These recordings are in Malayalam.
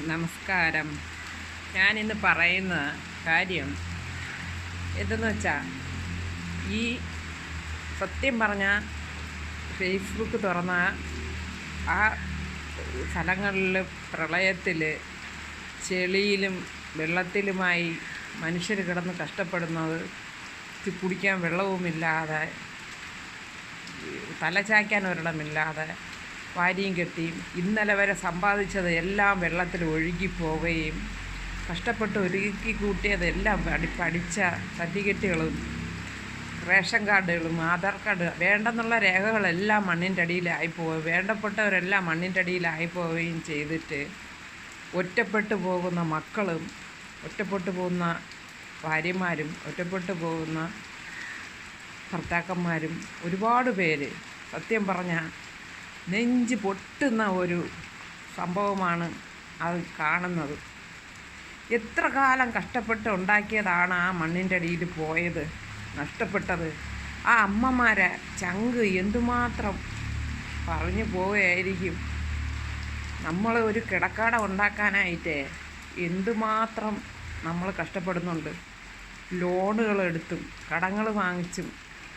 നമസ്കാരം. ഞാനിന്ന് പറയുന്ന കാര്യം എന്തെന്ന് വെച്ചാൽ, ഈ സത്യം പറഞ്ഞാൽ ഫേസ്ബുക്ക് തുറന്ന ആ സ്ഥലങ്ങളിൽ പ്രളയത്തിൽ ചെളിയിലും വെള്ളത്തിലുമായി മനുഷ്യർ കിടന്ന് കഷ്ടപ്പെടുന്നത്, കുടിക്കാൻ വെള്ളവുമില്ലാതെ, തലചായ്ക്കാൻ ഒരിടമില്ലാതെ, വാരിയും കെട്ടിയും ഇന്നലെ വരെ സമ്പാദിച്ചത് എല്ലാം വെള്ളത്തിൽ ഒഴുകിപ്പോവുകയും കഷ്ടപ്പെട്ട് ഒരുക്കി കൂട്ടിയതെല്ലാം പഠിച്ച സർട്ടിഫിക്കറ്റുകളും റേഷൻ കാർഡുകളും ആധാർ കാർഡ് വേണ്ടെന്നുള്ള രേഖകളെല്ലാം മണ്ണിൻ്റെ അടിയിലായിപ്പോവുകയും വേണ്ടപ്പെട്ടവരെല്ലാം മണ്ണിൻ്റെ അടിയിലായിപ്പോവുകയും ചെയ്തിട്ട് ഒറ്റപ്പെട്ടു പോകുന്ന മക്കളും ഒറ്റപ്പെട്ടു പോകുന്ന ഭാര്യമാരും ഒറ്റപ്പെട്ടു പോകുന്ന ഭർത്താക്കന്മാരും ഒരുപാട് പേര് സത്യം പറഞ്ഞാൽ നെഞ്ച് പൊട്ടുന്ന ഒരു സംഭവമാണ് അത് കാണുന്നത്. എത്ര കാലം കഷ്ടപ്പെട്ട് ഉണ്ടാക്കിയതാണ് ആ മണ്ണിൻ്റെ അടിയിൽ പോയത്, നഷ്ടപ്പെട്ടത്. ആ അമ്മമാരെ ചങ്ക് എന്തുമാത്രം പറഞ്ഞു പോവുകയായിരിക്കും. നമ്മൾ ഒരു കിടക്കാട ഉണ്ടാക്കാനായിട്ട് എന്തുമാത്രം നമ്മൾ കഷ്ടപ്പെടുന്നുണ്ട്. ലോണുകളെടുത്തും കടങ്ങൾ വാങ്ങിച്ചും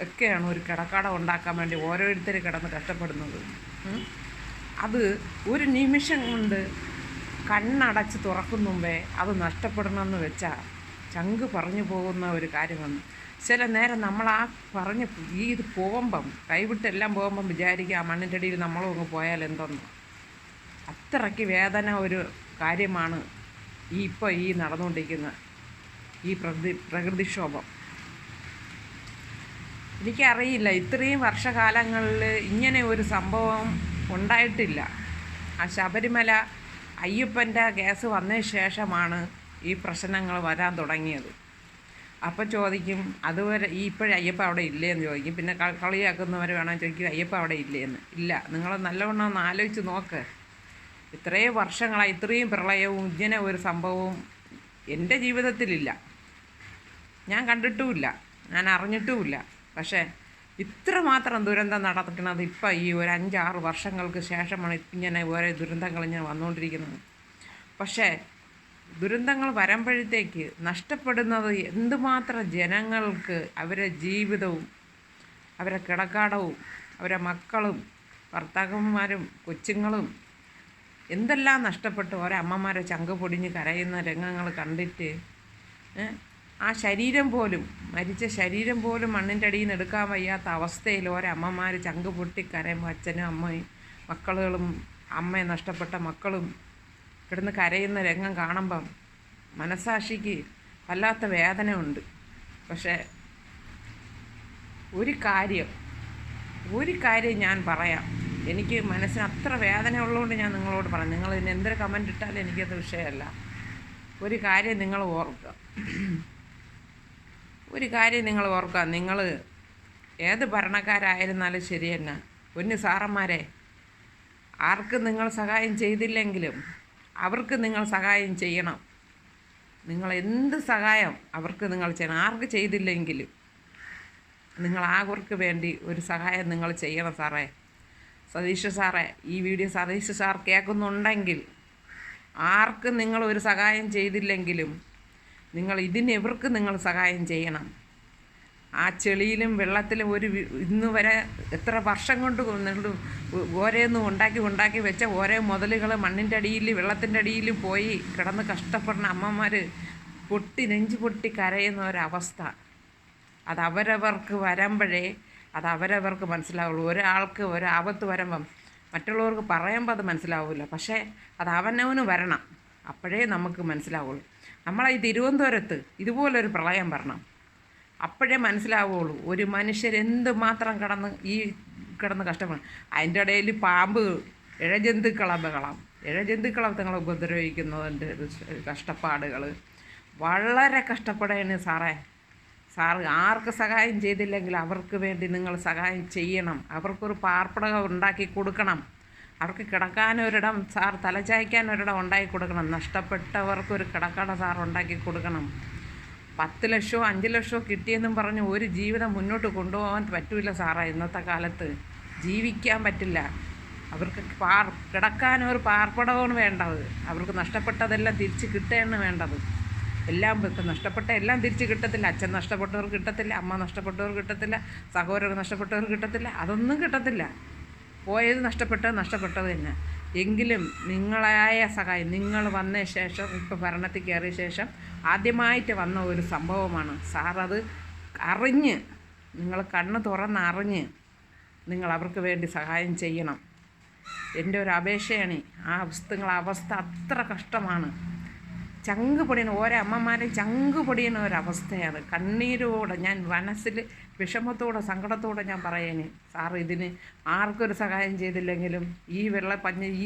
ഒക്കെയാണ് ഒരു കിടക്കാട ഉണ്ടാക്കാൻ വേണ്ടി ഓരോരുത്തർ കിടന്ന് കഷ്ടപ്പെടുന്നത്. അത് ഒരു നിമിഷം കൊണ്ട് കണ്ണടച്ച് തുറക്കും മുമ്പേ അത് നഷ്ടപ്പെടണമെന്ന് വെച്ചാൽ ചങ്ക് പറഞ്ഞു പോകുന്ന ഒരു കാര്യമാണ്. ചില നേരം നമ്മൾ ആ പറഞ്ഞ് ഇത് പോകുമ്പം കൈവിട്ടെല്ലാം പോകുമ്പം വിചാരിക്കുക ആ മണ്ണിൻ്റെ അടിയിൽ നമ്മളും അങ്ങ് പോയാൽ എന്തെന്ന്. അത്രയ്ക്ക് വേദന ഒരു കാര്യമാണ് ഇപ്പോൾ ഈ നടന്നുകൊണ്ടിരിക്കുന്ന ഈ പ്രകൃതിക്ഷോഭം. എനിക്കറിയില്ല, ഇത്രയും വർഷകാലങ്ങളിൽ ഇങ്ങനെ ഒരു സംഭവം ഉണ്ടായിട്ടില്ല. ആ ശബരിമല അയ്യപ്പൻ്റെ കേസ് വന്നതിന് ശേഷമാണ് ഈ പ്രശ്നങ്ങൾ വരാൻ തുടങ്ങിയത്. അപ്പം ചോദിക്കും അതുവരെ ഇപ്പോഴും അയ്യപ്പ അവിടെ ഇല്ലേന്ന് ചോദിക്കും. പിന്നെ കളിയാക്കുന്നവർ വേണം ചോദിക്കും അയ്യപ്പ അവിടെ ഇല്ലേന്ന്. ഇല്ല, നിങ്ങൾ നല്ലവണ്ണം ഒന്ന് ആലോചിച്ച് നോക്ക്. ഇത്രയും വർഷങ്ങളായി ഇത്രയും പ്രളയവും ഇങ്ങനെ ഒരു സംഭവവും എൻ്റെ ജീവിതത്തിലില്ല, ഞാൻ കണ്ടിട്ടുമില്ല, ഞാൻ അറിഞ്ഞിട്ടുമില്ല. പക്ഷേ ഇത്രമാത്രം ദുരന്തം നടക്കുന്നത് ഇപ്പം ഈ ഒരു 5-6 വർഷങ്ങൾക്ക് ശേഷമാണ് ഇങ്ങനെ ഓരോ ദുരന്തങ്ങൾ ഇങ്ങനെ വന്നുകൊണ്ടിരിക്കുന്നത്. പക്ഷേ ദുരന്തങ്ങൾ വരുമ്പോഴത്തേക്ക് നഷ്ടപ്പെടുന്നത് എന്തുമാത്രം ജനങ്ങൾക്ക് അവരുടെ ജീവിതവും അവരുടെ കിടക്കാടവും അവരുടെ മക്കളും ഭർത്താക്കന്മാരും കൊച്ചുങ്ങളും എന്തെല്ലാം നഷ്ടപ്പെട്ട് ഓരോ അമ്മമാരെ ചങ്ക് പൊടിഞ്ഞ് കരയുന്ന രംഗങ്ങൾ കണ്ടിട്ട് ആ ശരീരം പോലും, മരിച്ച ശരീരം പോലും മണ്ണിൻ്റെ അടിയിൽ നിന്ന് എടുക്കാൻ വയ്യാത്ത അവസ്ഥയിൽ ഓരോ അമ്മമാർ ചങ്ക് പൊട്ടി കരയുമ്പോൾ അച്ഛനും അമ്മയും മക്കളും അമ്മയെ നഷ്ടപ്പെട്ട മക്കളും കിടന്ന് കരയുന്ന രംഗം കാണുമ്പം മനസ്സാക്ഷിക്ക് വല്ലാത്ത വേദന ഉണ്ട്. പക്ഷേ ഒരു കാര്യം ഞാൻ പറയാം. എനിക്ക് മനസ്സിന് അത്ര വേദന ഉള്ളതുകൊണ്ട് ഞാൻ നിങ്ങളോട് പറയാം. നിങ്ങൾ ഇതിന് എന്തൊരു കമൻ്റ് ഇട്ടാലും എനിക്കത് വിഷയമല്ല. ഒരു കാര്യം നിങ്ങൾ ഓർക്കുക. നിങ്ങൾ ഏത് ഭരണക്കാരായിരുന്നാലും ശരി തന്നെ, പൊന്നു സാറന്മാരെ, ആർക്ക് നിങ്ങൾ സഹായം ചെയ്തില്ലെങ്കിലും അവർക്ക് നിങ്ങൾ സഹായം ചെയ്യണം. നിങ്ങൾ എന്ത് സഹായം അവർക്ക് നിങ്ങൾ ചെയ്യണം. ആർക്ക് ചെയ്തില്ലെങ്കിലും നിങ്ങൾ അവർക്ക് വേണ്ടി ഒരു സഹായം നിങ്ങൾ ചെയ്യണം. സാറേ, സതീഷ് സാറേ, ഈ വീഡിയോ സതീഷ് സാർ കേൾക്കുന്നുണ്ടെങ്കിൽ ആർക്കും നിങ്ങൾ ഒരു സഹായം ചെയ്തില്ലെങ്കിലും നിങ്ങൾ ഇവർക്ക് നിങ്ങൾ സഹായം ചെയ്യണം. ആ ചെളിയിലും വെള്ളത്തിലും ഇന്ന് വരെ എത്ര വർഷം കൊണ്ട് ഓരോന്നും ഉണ്ടാക്കി വെച്ച ഓരോ മുതലുകൾ മണ്ണിൻ്റെ അടിയിൽ വെള്ളത്തിൻ്റെ അടിയിൽ പോയി കിടന്ന് കഷ്ടപ്പെടുന്ന അമ്മമാർ നെഞ്ചു പൊട്ടി കരയുന്ന ഒരവസ്ഥ അത് അവരവർക്ക് വരുമ്പോഴേ അത് അവരവർക്ക് മനസ്സിലാവുള്ളൂ. ഒരാൾക്ക് ഒരാപത്ത് വരുമ്പം മറ്റുള്ളവർക്ക് പറയുമ്പോൾ അത് മനസ്സിലാവില്ല. പക്ഷേ അത് അവനവന് വരണം, അപ്പോഴേ നമുക്ക് മനസ്സിലാവുള്ളൂ. നമ്മളെ ഈ തിരുവനന്തപുരത്ത് ഇതുപോലൊരു പ്രളയം വരണം, അപ്പോഴേ മനസ്സിലാവുള്ളൂ ഒരു മനുഷ്യരെന്ത് മാത്രം കിടന്ന് കഷ്ടപ്പെടണം. അതിൻ്റെ ഇടയിൽ പാമ്പ്, ഇഴജന്തുക്കളെ തങ്ങളെ ഉപദ്രവിക്കുന്നതിൻ്റെ കഷ്ടപ്പാടുകൾ വളരെ കഷ്ടപ്പെടുകയാണ്. സാറ് ആർക്ക് സഹായം ചെയ്തില്ലെങ്കിൽ അവർക്ക് വേണ്ടി നിങ്ങൾ സഹായം ചെയ്യണം. അവർക്കൊരു പാർപ്പിടം ഉണ്ടാക്കി കൊടുക്കണം. അവർക്ക് കിടക്കാനൊരിടം സാർ, തലചായ്ക്കാനൊരിടം ഉണ്ടാക്കി കൊടുക്കണം. നഷ്ടപ്പെട്ടവർക്കൊരു കിടക്കട സാർ ഉണ്ടാക്കി കൊടുക്കണം. 10 ലക്ഷമോ 5 ലക്ഷമോ കിട്ടിയെന്നും പറഞ്ഞ് ഒരു ജീവിതം മുന്നോട്ട് കൊണ്ടുപോകാൻ പറ്റില്ല സാറേ. ഇന്നത്തെ കാലത്ത് ജീവിക്കാൻ പറ്റില്ല. അവർക്ക് കിടക്കാനൊരു പാർപ്പിടമാണ് വേണ്ടത്. അവർക്ക് നഷ്ടപ്പെട്ടതെല്ലാം തിരിച്ച് കിട്ടുകയാണ് വേണ്ടത്. എല്ലാം ഇപ്പം നഷ്ടപ്പെട്ട എല്ലാം തിരിച്ച് കിട്ടത്തില്ല. അച്ഛൻ നഷ്ടപ്പെട്ടവർക്ക് കിട്ടത്തില്ല, അമ്മ നഷ്ടപ്പെട്ടവർക്ക് കിട്ടത്തില്ല, സഹോദരർ നഷ്ടപ്പെട്ടവർക്ക് കിട്ടത്തില്ല, അതൊന്നും കിട്ടത്തില്ല. പോയത് നഷ്ടപ്പെട്ടത് തന്നെ. എങ്കിലും നിങ്ങളായ സഹായം നിങ്ങൾ വന്ന ശേഷം, ഇപ്പോൾ ഭരണത്തിൽ കയറിയ ശേഷം ആദ്യമായിട്ട് വന്ന ഒരു സംഭവമാണ് സാറത് അറിഞ്ഞ്, നിങ്ങൾ കണ്ണ് തുറന്നറിഞ്ഞ് നിങ്ങൾ അവർക്ക് വേണ്ടി സഹായം ചെയ്യണം. എൻ്റെ ഒരു അപേക്ഷയാണ്. നിങ്ങളെ അവസ്ഥ അത്ര കഷ്ടമാണ്. ചങ്ക് പൊടിയുന്ന ഓരോ അമ്മമാരെയും ചങ്ക് പൊടിയുന്ന ഒരവസ്ഥയാണ്. കണ്ണീരോടെ ഞാൻ മനസ്സിൽ വിഷമത്തോടെ സങ്കടത്തോടെ ഞാൻ പറയേനെ, സാർ ഇതിന് ആർക്കൊരു സഹായം ചെയ്തില്ലെങ്കിലും ഈ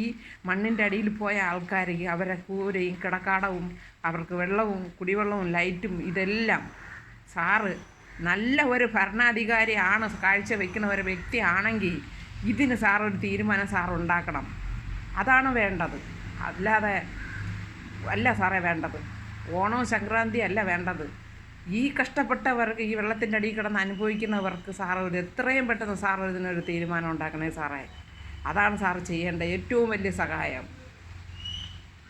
ഈ മണ്ണിൻ്റെ അടിയിൽ പോയ ആൾക്കാർക്ക് അവരെ കൂരയും കിടക്കാടവും അവർക്ക് വെള്ളവും കുടിവെള്ളവും ലൈറ്റും ഇതെല്ലാം സാറ് നല്ല ഒരു ഭരണാധികാരിയാണ്, കാഴ്ച വയ്ക്കുന്ന ഒരു വ്യക്തിയാണെങ്കിൽ ഇതിന് സാറൊരു തീരുമാനം സാറുണ്ടാക്കണം. അതാണ് വേണ്ടത്. അല്ലാതെ അല്ല സാറേ വേണ്ടത്. ഓണവും സംക്രാന്തി അല്ല വേണ്ടത്. ഈ കഷ്ടപ്പെട്ടവർക്ക്, ഈ വെള്ളത്തിൻ്റെ അടിയിൽ കിടന്ന് അനുഭവിക്കുന്നവർക്ക് സാറ് ഒരു എത്രയും പെട്ടെന്ന് സാറ് ഇതിനൊരു തീരുമാനം ഉണ്ടാക്കണേ സാറേ. അതാണ് സാറ് ചെയ്യേണ്ട ഏറ്റവും വലിയ സഹായം.